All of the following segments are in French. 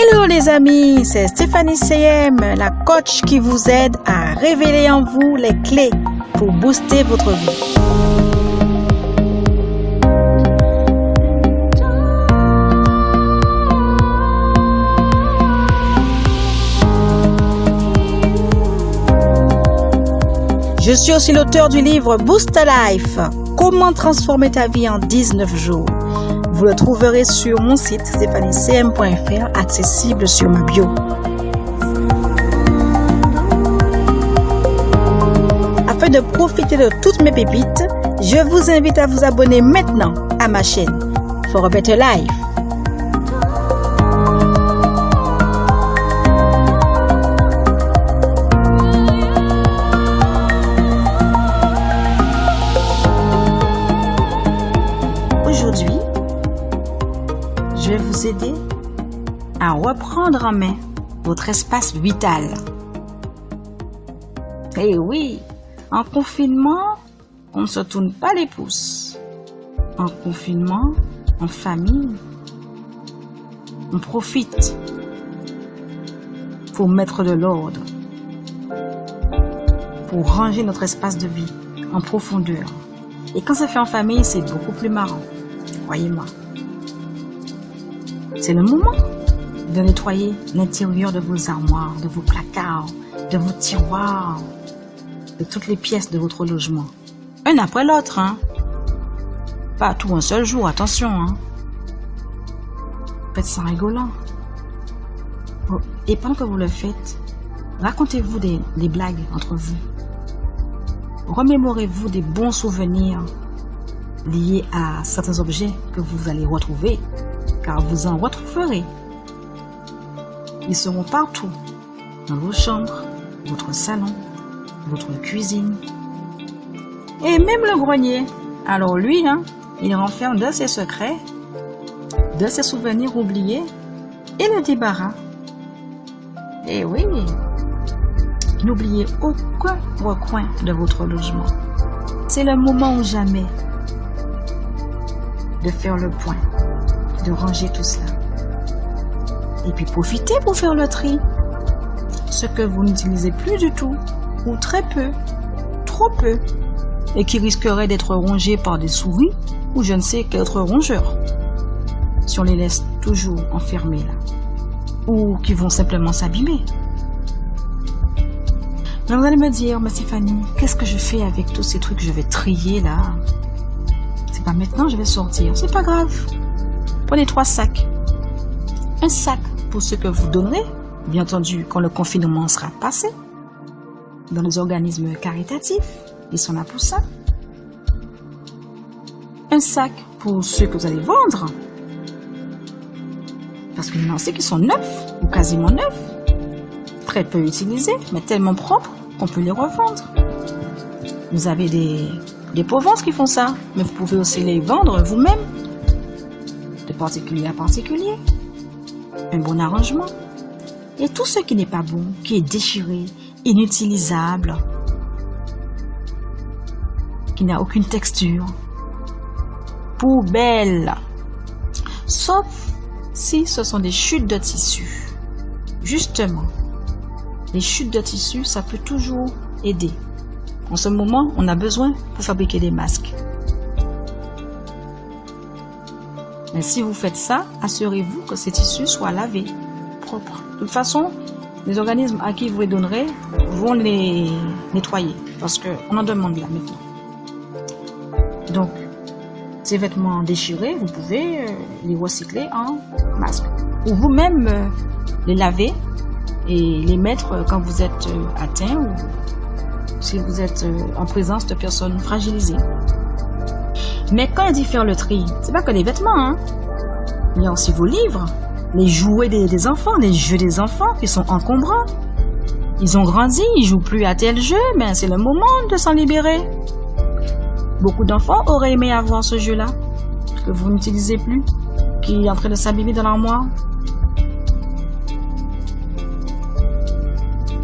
Hello les amis, c'est Stéphanie CM, la coach qui vous aide à révéler en vous les clés pour booster votre vie. Je suis aussi l'auteur du livre Boost Life, comment transformer ta vie en 19 jours. Vous le trouverez sur mon site stéphanicm.fr, accessible sur ma bio. Afin de profiter de toutes mes pépites, je vous invite à vous abonner maintenant à ma chaîne For a Better Life. Aujourd'hui, je vais vous aider à reprendre en main votre espace vital. Eh oui, en confinement, on ne se tourne pas les pouces. En confinement, en famille, on profite pour mettre de l'ordre, pour ranger notre espace de vie en profondeur. Et quand ça fait en famille, c'est beaucoup plus marrant. Croyez-moi. C'est le moment de nettoyer l'intérieur de vos armoires, de vos placards, de vos tiroirs, de toutes les pièces de votre logement. Un après l'autre, hein. Pas tout un seul jour, attention, hein. Faites ça en rigolant. Et pendant que vous le faites, racontez-vous des blagues entre vous. Remémorez-vous des bons souvenirs liés à certains objets que vous allez retrouver, car vous en retrouverez. Ils seront partout, dans vos chambres, votre salon, votre cuisine, et même le grenier. Alors lui, il renferme de ses secrets, de ses souvenirs oubliés, et le débarras. Et oui, n'oubliez aucun recoin de votre logement. C'est le moment ou jamais de faire le point, de ranger tout cela. Et puis profitez pour faire le tri. Ce que vous n'utilisez plus du tout, ou très peu, trop peu, et qui risquerait d'être rongé par des souris ou je ne sais quel autre rongeur, si on les laisse toujours enfermés là, ou qui vont simplement s'abîmer. Donc vous allez me dire, mais Stéphanie, qu'est-ce que je fais avec tous ces trucs que je vais trier là? C'est pas maintenant, je vais sortir. C'est pas grave. Prenez 3 sacs. Un sac pour ce que vous donnerez, bien entendu, quand le confinement sera passé, dans les organismes caritatifs, ils sont là pour ça. Un sac pour ceux que vous allez vendre, parce qu'il y en a aussi qui sont neufs, ou quasiment neufs, très peu utilisés, mais tellement propres qu'on peut les revendre. Vous avez des pauvres qui font ça, mais vous pouvez aussi les vendre vous-même, de particulier à particulier. Un bon arrangement. Et tout ce qui n'est pas bon, qui est déchiré, inutilisable, qui n'a aucune texture, poubelle. Sauf si ce sont des chutes de tissu. Justement, les chutes de tissu, ça peut toujours aider. En ce moment, on a besoin pour fabriquer des masques. Mais si vous faites ça, assurez-vous que ces tissus soient lavés, propres. De toute façon, les organismes à qui vous les donnerez vont les nettoyer, parce qu'on en demande là maintenant. Donc, ces vêtements déchirés, vous pouvez les recycler en masque. Ou vous-même les laver et les mettre quand vous êtes atteint ou si vous êtes en présence de personnes fragilisées. Mais quand on dit faire le tri, c'est pas que les vêtements, il y a aussi vos livres, les jouets des enfants, les jeux des enfants qui sont encombrants. Ils ont grandi, ils jouent plus à tel jeu, mais c'est le moment de s'en libérer. Beaucoup d'enfants auraient aimé avoir ce jeu-là, que vous n'utilisez plus, qui est en train de s'abîmer dans l'armoire.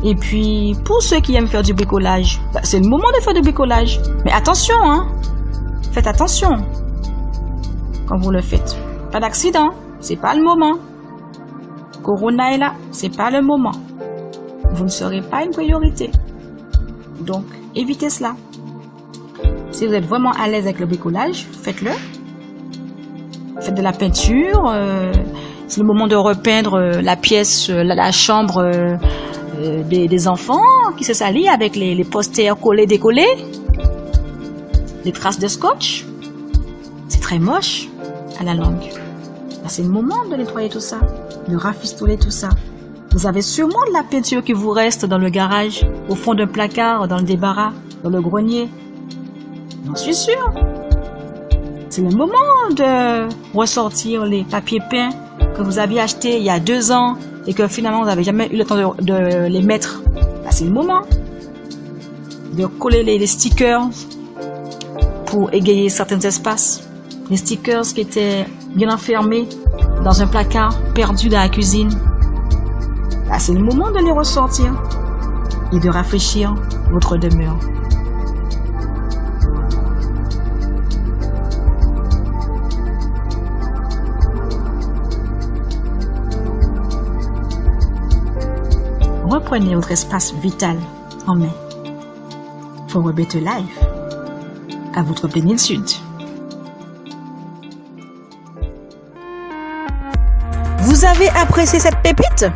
Et puis, pour ceux qui aiment faire du bricolage, c'est le moment de faire du bricolage. Mais attention, faites attention quand vous le faites. Pas d'accident, c'est pas le moment. Corona est là, c'est pas le moment. Vous ne serez pas une priorité. Donc, évitez cela. Si vous êtes vraiment à l'aise avec le bricolage, faites-le. Faites de la peinture. C'est le moment de repeindre la pièce, la chambre des enfants qui se salit avec les posters collés, décollés. Les traces de scotch. C'est très moche à la longue. C'est le moment de nettoyer tout ça, de rafistoler tout ça. Vous avez sûrement de la peinture qui vous reste dans le garage, au fond d'un placard, dans le débarras, dans le grenier. J'en suis sûre. C'est le moment de ressortir les papiers peints que vous aviez achetés il y a 2 ans et que finalement vous n'avez jamais eu le temps de les mettre. Là, c'est le moment de coller les stickers pour égayer certains espaces. Les stickers qui étaient bien enfermés dans un placard perdu dans la cuisine. Là, c'est le moment de les ressortir et de rafraîchir votre demeure. Reprenez votre espace vital en main. For a better life. À votre plénitude. Vous avez apprécié cette pépite?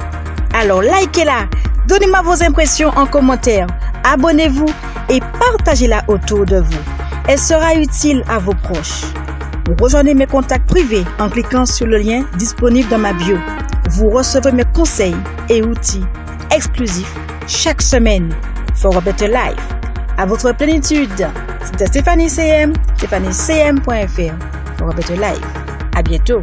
Alors likez-la, donnez-moi vos impressions en commentaire, abonnez-vous et partagez-la autour de vous. Elle sera utile à vos proches. Rejoignez mes contacts privés en cliquant sur le lien disponible dans ma bio. Vous recevrez mes conseils et outils exclusifs chaque semaine. For a better life. À votre plénitude. C'était Stéphanie CM, stéphanicm.fr. For a better life. À bientôt.